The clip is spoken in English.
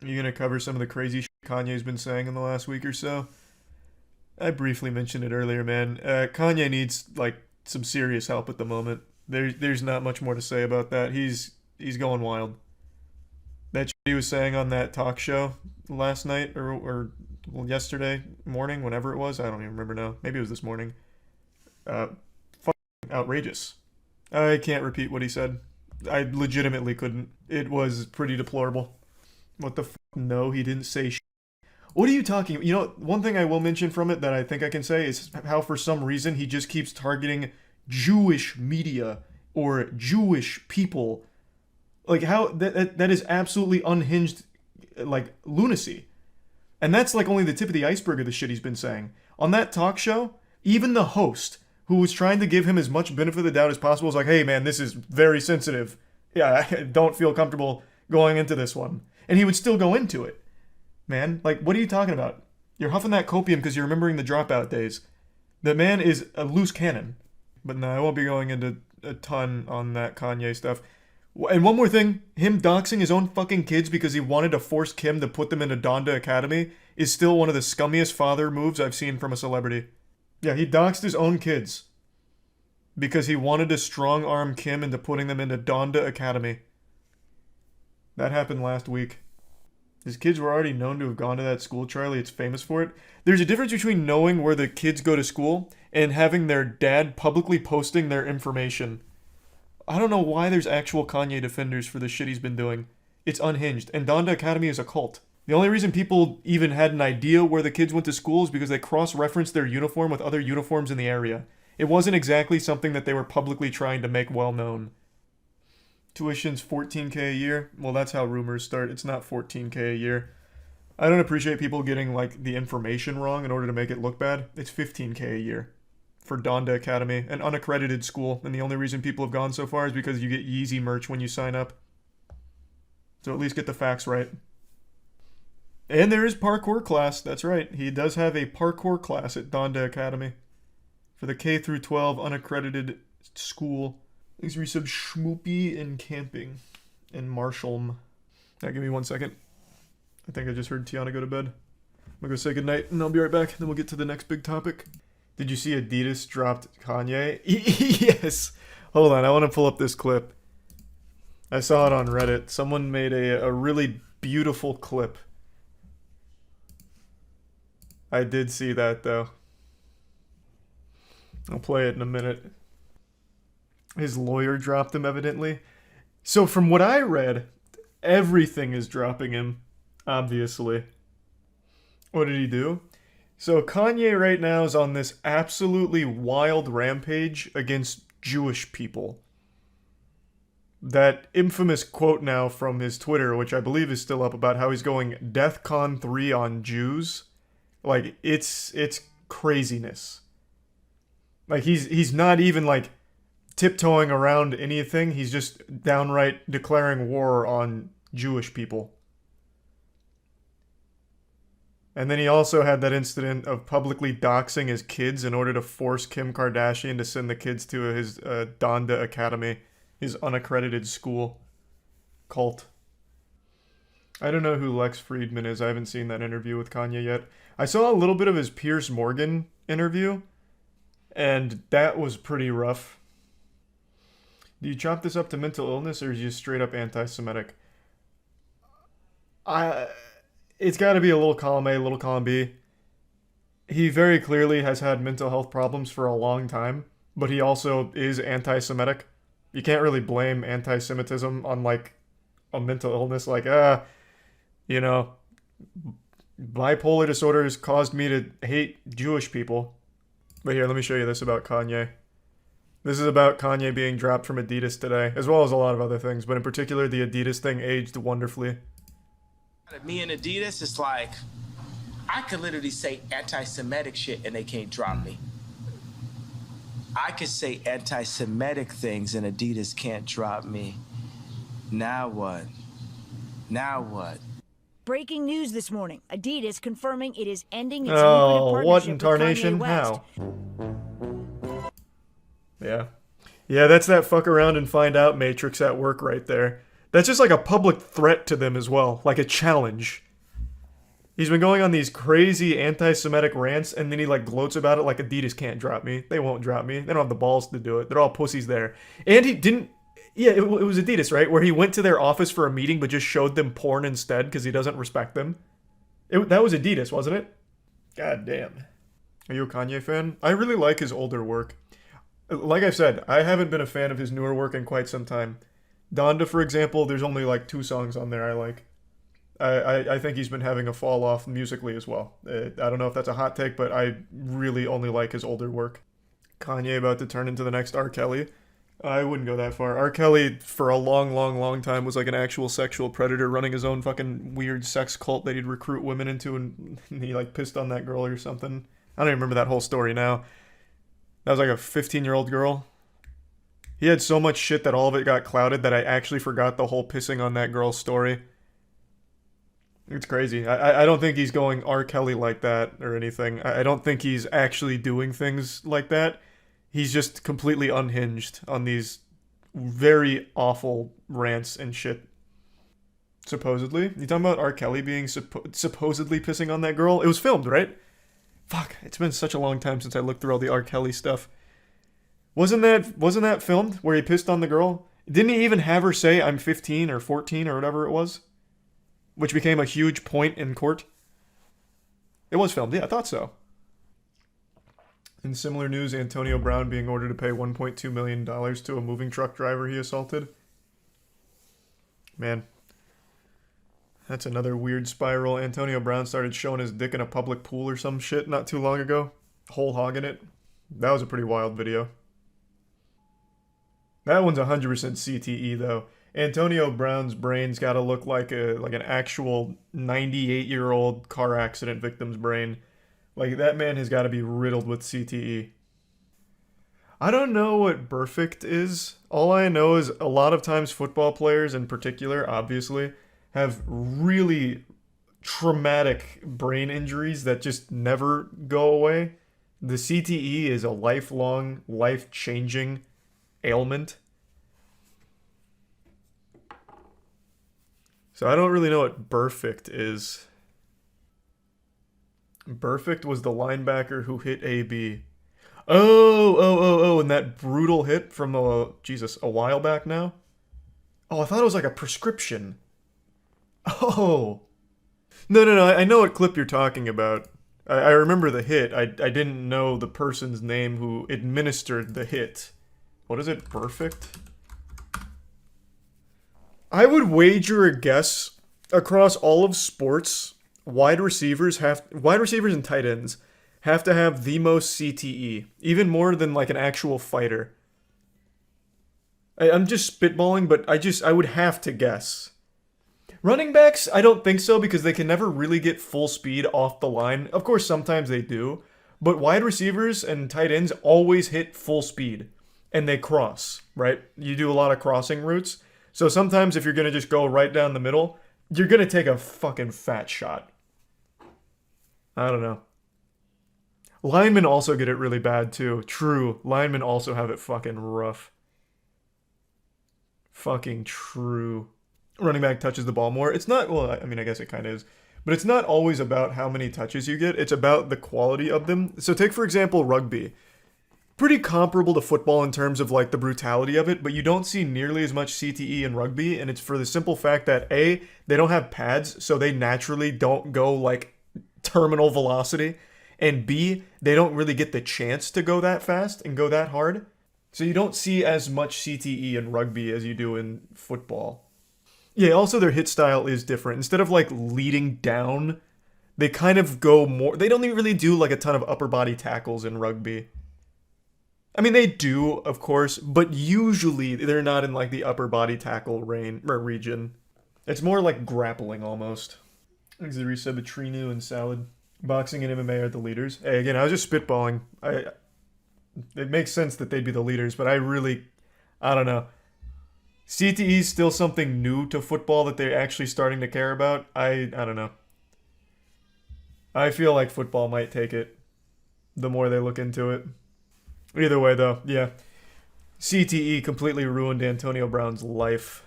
You gonna cover some of the crazy shit Kanye's been saying in the last week or so? I briefly mentioned it earlier, man. Kanye needs like some serious help at the moment. There's not much more to say about that. He's going wild. That shit he was saying on that talk show last night or well, yesterday morning, whenever it was, I don't even remember now. Maybe it was this morning. Uh, fucking outrageous. I can't repeat what he said. I legitimately couldn't. It was pretty deplorable. What the fuck? No, he didn't say shit. What are you talking about? You know, one thing I will mention from it that I think I can say is how for some reason he just keeps targeting Jewish media or Jewish people. Like how that is absolutely unhinged like lunacy. And that's like only the tip of the iceberg of the shit he's been saying. On that talk show, even the host, who was trying to give him as much benefit of the doubt as possible, was like, hey man, this is very sensitive. Yeah, I don't feel comfortable going into this one. And he would still go into it. Man, like, what are you talking about? You're huffing that copium because you're remembering the dropout days. The man is a loose cannon. But no, I won't be going into a ton on that Kanye stuff. And one more thing, him doxing his own fucking kids because he wanted to force Kim to put them into Donda Academy is still one of the scummiest father moves I've seen from a celebrity. Yeah, he doxed his own kids because he wanted to strong arm Kim into putting them into Donda Academy. That happened last week. His kids were already known to have gone to that school, Charlie. It's famous for it. There's a difference between knowing where the kids go to school and having their dad publicly posting their information. I don't know why there's actual Kanye defenders for the shit he's been doing. It's unhinged. And Donda Academy is a cult. The only reason people even had an idea where the kids went to school is because they cross-referenced their uniform with other uniforms in the area. It wasn't exactly something that they were publicly trying to make well known. Tuition's $14K a year? Well, that's how rumors start. It's not $14K a year. I don't appreciate people getting, like, the information wrong in order to make it look bad. It's $15K a year for Donda Academy, an unaccredited school, and the only reason people have gone so far is because you get Yeezy merch when you sign up. So at least get the facts right. And there is parkour class. That's right. He does have a parkour class at Donda Academy for the K through 12 unaccredited school. Thanks for resub Schmoopy and Camping and Marshall. Now give me 1 second. I think I just heard Tiana go to bed. I'm gonna go say goodnight and I'll be right back. Then we'll get to the next big topic. Did you see Adidas dropped Kanye? Yes. Hold on, I want to pull up this clip. I saw it on Reddit. Someone made a really beautiful clip. I did see that though. I'll play it in a minute. His lawyer dropped him, evidently. So from what I read, everything is dropping him, obviously. What did he do? So Kanye right now is on this absolutely wild rampage against Jewish people. That infamous quote now from his Twitter, which I believe is still up, about how he's going DEFCON 3 on Jews. Like, it's craziness. Like, he's not even, like, tiptoeing around anything. He's just downright declaring war on Jewish people. And then he also had that incident of publicly doxing his kids in order to force Kim Kardashian to send the kids to his Donda Academy, his unaccredited school cult. I don't know who Lex Friedman is. I haven't seen that interview with Kanye yet. I saw a little bit of his Piers Morgan interview, and that was pretty rough. Do you chop this up to mental illness, or is he just straight up anti-Semitic? It's got to be a little column A, a little column B. He very clearly has had mental health problems for a long time, but he also is anti-Semitic. You can't really blame anti-Semitism on, like, a mental illness. Like, you know, bipolar disorder has caused me to hate Jewish people. But here, let me show you this about Kanye. This is about Kanye being dropped from Adidas today, as well as a lot of other things, but in particular, the Adidas thing aged wonderfully. Me and Adidas, it's like, I could literally say anti-Semitic shit and they can't drop me. I could say anti-Semitic things and Adidas can't drop me. Now what? Now what? Breaking news this morning. Adidas confirming it is ending its lucrative what partnership in with tarnation? Kanye West. How? Yeah. Yeah, that's that fuck around and find out matrix at work right there. That's just like a public threat to them as well, like a challenge. He's been going on these crazy anti-Semitic rants, and then he like gloats about it like Adidas can't drop me. They won't drop me. They don't have the balls to do it. They're all pussies there. And he didn't. Yeah, it was Adidas, right? Where he went to their office for a meeting, but just showed them porn instead because he doesn't respect them. That was Adidas, wasn't it? God damn. Are you a Kanye fan? I really like his older work. Like I've said, I haven't been a fan of his newer work in quite some time. Donda, for example, there's only like 2 songs on there I like. I think he's been having a fall off musically as well. I don't know if that's a hot take, but I really only like his older work. Kanye about to turn into the next R. Kelly. I wouldn't go that far. R. Kelly, for a long time, was like an actual sexual predator running his own fucking weird sex cult that he'd recruit women into, and he like pissed on that girl or something. I don't even remember that whole story now. That was like a 15-year-old girl. He had so much shit that all of it got clouded that I actually forgot the whole pissing on that girl's story. It's crazy. I don't think he's going R. Kelly like that or anything. I don't think he's actually doing things like that. He's just completely unhinged on these very awful rants and shit. Supposedly? You talking about R. Kelly being supposedly pissing on that girl? It was filmed, right? Fuck, it's been such a long time since I looked through all the R. Kelly stuff. Wasn't that filmed where he pissed on the girl? Didn't he even have her say, I'm 15 or 14 or whatever it was? Which became a huge point in court. It was filmed, yeah, I thought so. In similar news, Antonio Brown being ordered to pay $1.2 million to a moving truck driver he assaulted. Man, that's another weird spiral. Antonio Brown started showing his dick in a public pool or some shit not too long ago. Whole hogging it. That was a pretty wild video. That one's 100% CTE though. Antonio Brown's brain's got to look like an actual 98-year-old car accident victim's brain. Like, that man has got to be riddled with CTE. I don't know what perfect is. All I know is a lot of times football players in particular, obviously, have really traumatic brain injuries that just never go away. The CTE is a lifelong, life-changing ailment. So I don't really know what perfect is. Perfect was the linebacker who hit AB. Oh, and that brutal hit from a while back now? Oh, I thought it was like a prescription. Oh. No, I know what clip you're talking about. I remember the hit. I didn't know the person's name who administered the hit. What is it? Perfect? I would wager a guess across all of sports, wide receivers and tight ends have to have the most CTE, even more than like an actual fighter. I'm just spitballing, but I would have to guess. Running backs, I don't think so because they can never really get full speed off the line. Of course, sometimes they do, but wide receivers and tight ends always hit full speed and they cross, right? You do a lot of crossing routes. So sometimes if you're going to just go right down the middle, you're going to take a fucking fat shot. I don't know. Linemen also get it really bad too. True. Linemen also have it fucking rough. Fucking true. Running back touches the ball more. It's not, well, I mean, I guess it kind of is. But it's not always about how many touches you get. It's about the quality of them. So take, for example, rugby. Pretty comparable to football in terms of like the brutality of it, but you don't see nearly as much CTE in rugby, and it's for the simple fact that A, they don't have pads, so they naturally don't go like terminal velocity, and B, they don't really get the chance to go that fast and go that hard. So you don't see as much CTE in rugby as you do in football. Yeah, also their hit style is different. Instead of like leading down, they kind of go more, they don't even really do like a ton of upper body tackles in rugby. I mean, they do, of course, but usually they're not in like the upper body tackle region. It's more like grappling almost. Auxiliary Sabatrinu and Salad. Boxing and MMA are the leaders. Hey, again, I was just spitballing. It makes sense that they'd be the leaders, but I don't know. CTE is still something new to football that they're actually starting to care about. I don't know. I feel like football might take it the more they look into it. Either way, though, yeah. CTE completely ruined Antonio Brown's life.